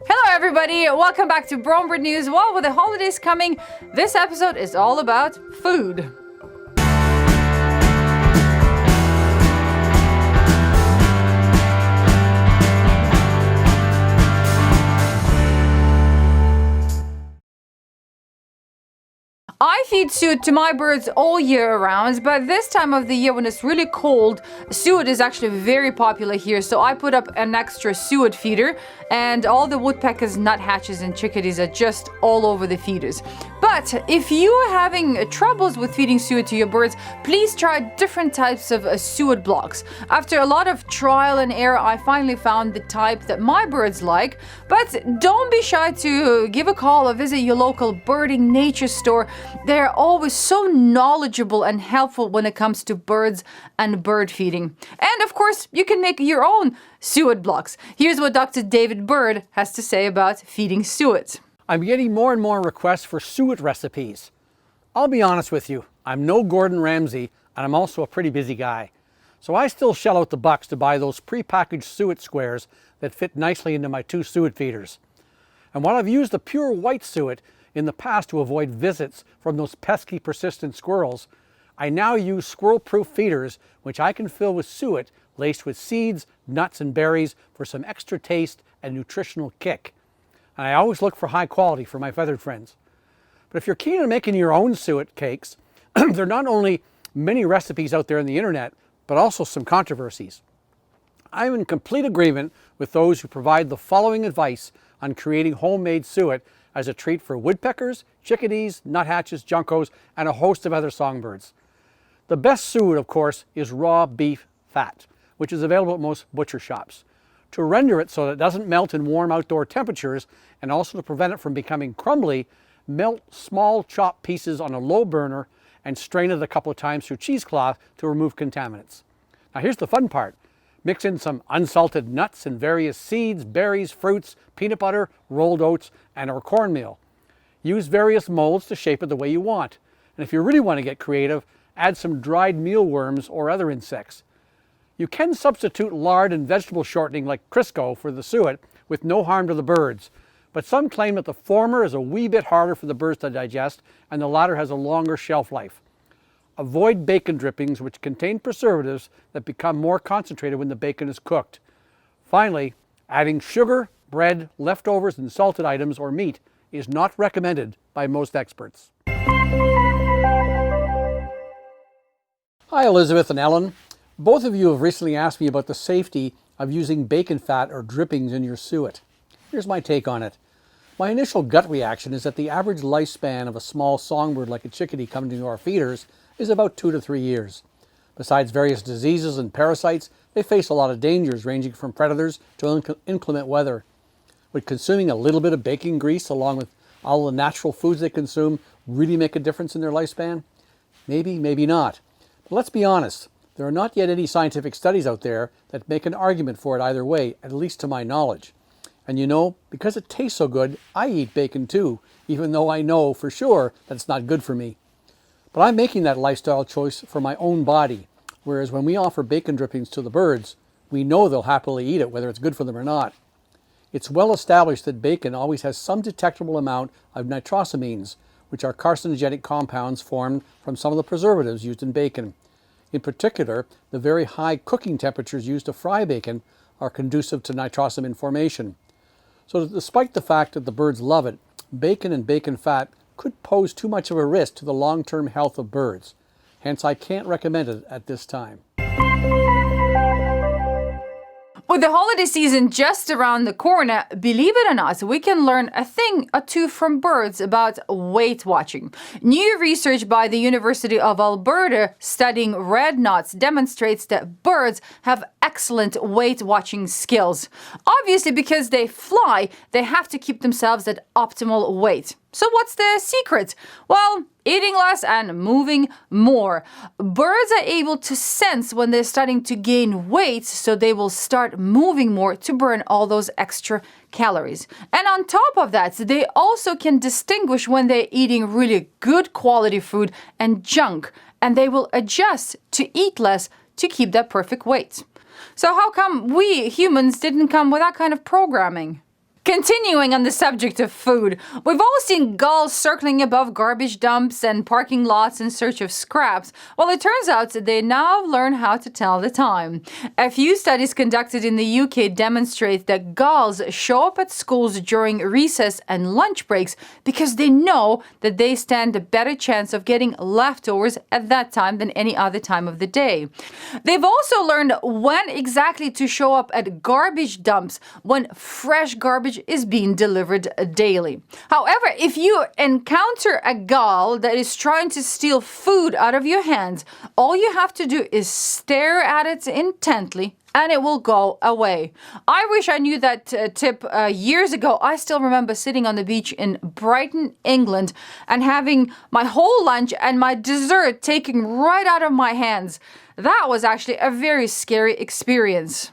Hello everybody, welcome back to Brome Bird News. Well, with the holidays coming, this episode is all about food. I feed suet to my birds all year around, but this time of the year when it's really cold, suet is actually very popular here, so I put up an extra suet feeder, and all the woodpeckers, nuthatches, and chickadees are just all over the feeders. But if you are having troubles with feeding suet to your birds, please try different types of suet blocks. After a lot of trial and error, I finally found the type that my birds like, but don't be shy to give a call or visit your local birding nature store. They're always so knowledgeable and helpful when it comes to birds and bird feeding. And of course, you can make your own suet blocks. Here's what Dr. David Bird has to say about feeding suet. I'm getting more and more requests for suet recipes. I'll be honest with you, I'm no Gordon Ramsay, and I'm also a pretty busy guy. So I still shell out the bucks to buy those pre-packaged suet squares that fit nicely into my 2 suet feeders. And while I've used the pure white suet in the past to avoid visits from those pesky persistent squirrels, I now use squirrel-proof feeders which I can fill with suet laced with seeds, nuts, and berries for some extra taste and nutritional kick. And I always look for high quality for my feathered friends. But if you're keen on making your own suet cakes, there are not only many recipes out there on the internet, but also some controversies. I'm in complete agreement with those who provide the following advice on creating homemade suet as a treat for woodpeckers, chickadees, nuthatches, juncos, and a host of other songbirds. The best suet, of course, is raw beef fat, which is available at most butcher shops. To render it so that it doesn't melt in warm outdoor temperatures, and also to prevent it from becoming crumbly, melt small chopped pieces on a low burner and strain it a couple of times through cheesecloth to remove contaminants. Now here's the fun part. Mix in some unsalted nuts and various seeds, berries, fruits, peanut butter, rolled oats, and or cornmeal. Use various molds to shape it the way you want. And if you really want to get creative, add some dried mealworms or other insects. You can substitute lard and vegetable shortening like Crisco for the suet with no harm to the birds, but some claim that the former is a wee bit harder for the birds to digest and the latter has a longer shelf life. Avoid bacon drippings which contain preservatives that become more concentrated when the bacon is cooked. Finally, adding sugar, bread, leftovers, and salted items or meat is not recommended by most experts. Hi Elizabeth and Ellen. Both of you have recently asked me about the safety of using bacon fat or drippings in your suet. Here's my take on it. My initial gut reaction is that the average lifespan of a small songbird like a chickadee coming to our feeders is about 2 to 3 years. Besides various diseases and parasites, they face a lot of dangers ranging from predators to inclement weather. Would consuming a little bit of bacon grease along with all the natural foods they consume really make a difference in their lifespan? Maybe, maybe not. But let's be honest. There are not yet any scientific studies out there that make an argument for it either way, at least to my knowledge. And you know, because it tastes so good, I eat bacon too, even though I know for sure that it's not good for me. But I'm making that lifestyle choice for my own body, whereas when we offer bacon drippings to the birds, we know they'll happily eat it, whether it's good for them or not. It's well established that bacon always has some detectable amount of nitrosamines, which are carcinogenic compounds formed from some of the preservatives used in bacon. In particular, the very high cooking temperatures used to fry bacon are conducive to nitrosamine formation. So despite the fact that the birds love it, bacon and bacon fat could pose too much of a risk to the long-term health of birds. Hence, I can't recommend it at this time. With the holiday season just around the corner, believe it or not, we can learn a thing or two from birds about weight watching. New research by the University of Alberta studying red knots demonstrates that birds have excellent weight watching skills. Obviously, because they fly, they have to keep themselves at optimal weight. So what's the secret? Well, eating less and moving more. Birds are able to sense when they're starting to gain weight, so they will start moving more to burn all those extra calories. And on top of that, they also can distinguish when they're eating really good quality food and junk, and they will adjust to eat less to keep that perfect weight. So how come we humans didn't come with that kind of programming? Continuing on the subject of food, we've all seen gulls circling above garbage dumps and parking lots in search of scraps. Well, it turns out that they now learn how to tell the time. A few studies conducted in the UK demonstrate that gulls show up at schools during recess and lunch breaks because they know that they stand a better chance of getting leftovers at that time than any other time of the day. They've also learned when exactly to show up at garbage dumps when fresh garbage is being delivered daily. However, if you encounter a gull that is trying to steal food out of your hands, all you have to do is stare at it intently and it will go away. I wish I knew that tip years ago. I still remember sitting on the beach in Brighton, England, and having my whole lunch and my dessert taken right out of my hands. That was actually a very scary experience.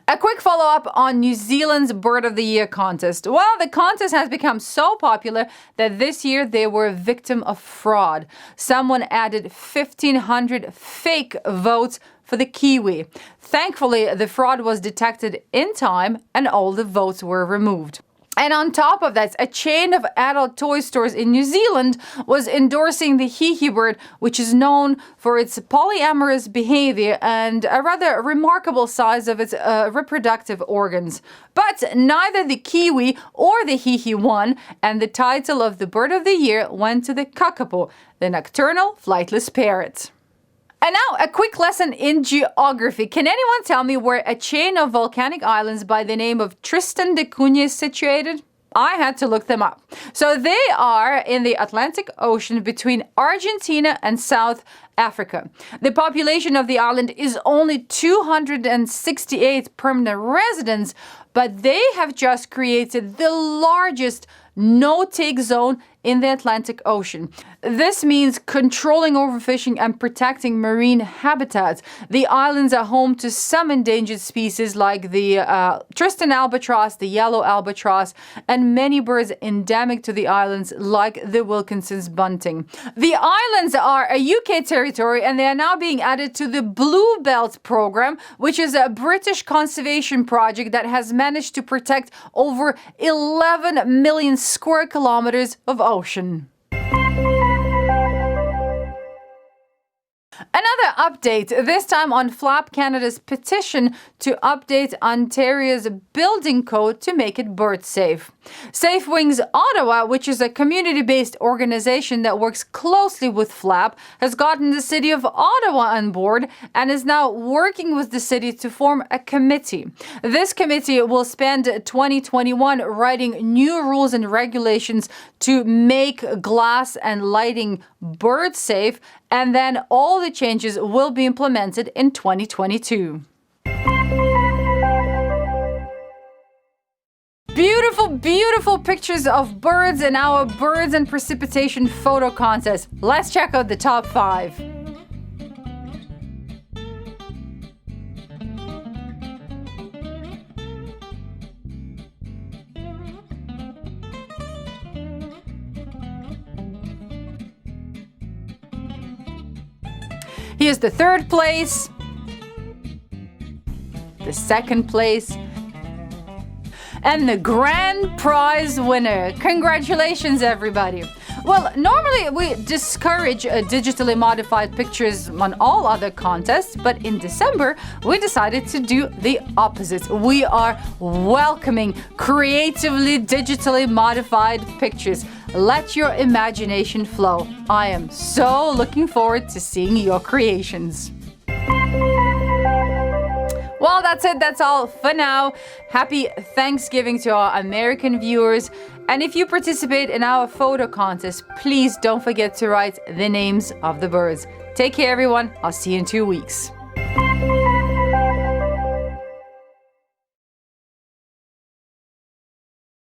A quick follow-up on New Zealand's Bird of the Year contest. Well, the contest has become so popular that this year they were a victim of fraud. Someone added 1,500 fake votes for the kiwi. Thankfully, the fraud was detected in time and all the votes were removed. And on top of that, a chain of adult toy stores in New Zealand was endorsing the hihi bird, which is known for its polyamorous behavior and a rather remarkable size of its reproductive organs. But neither the kiwi or the hihi won, and the title of the Bird of the Year went to the kakapo, the nocturnal flightless parrot. And now, a quick lesson in geography. Can anyone tell me where a chain of volcanic islands by the name of Tristan da Cunha is situated? I had to look them up. So they are in the Atlantic Ocean between Argentina and South Africa. The population of the island is only 268 permanent residents, but they have just created the largest no-take zone in the Atlantic Ocean. This means controlling overfishing and protecting marine habitats. The islands are home to some endangered species like the Tristan albatross, the yellow albatross, and many birds endemic to the islands like the Wilkinson's bunting. The islands are a UK territory and they are now being added to the Blue Belt program, which is a British conservation project that has managed to protect over 11 million square kilometers of ocean. Another update, this time on FLAP Canada's petition to update Ontario's building code to make it bird safe. Safe Wings Ottawa, which is a community-based organization that works closely with FLAP, has gotten the city of Ottawa on board and is now working with the city to form a committee. This committee will spend 2021 writing new rules and regulations to make glass and lighting bird safe, and then all the changes will be implemented in 2022. Beautiful, beautiful pictures of birds in our Birds and Precipitation photo contest. Let's check out the top 5. Here's the third place, the second place, and the grand prize winner. Congratulations, everybody. Well, normally we discourage digitally modified pictures on all other contests, but in December, we decided to do the opposite. We are welcoming creatively digitally modified pictures. Let your imagination flow. I am so looking forward to seeing your creations. Well, that's it. That's all for now. Happy Thanksgiving to our American viewers. And if you participate in our photo contest, please don't forget to write the names of the birds. Take care, everyone. I'll see you in 2 weeks.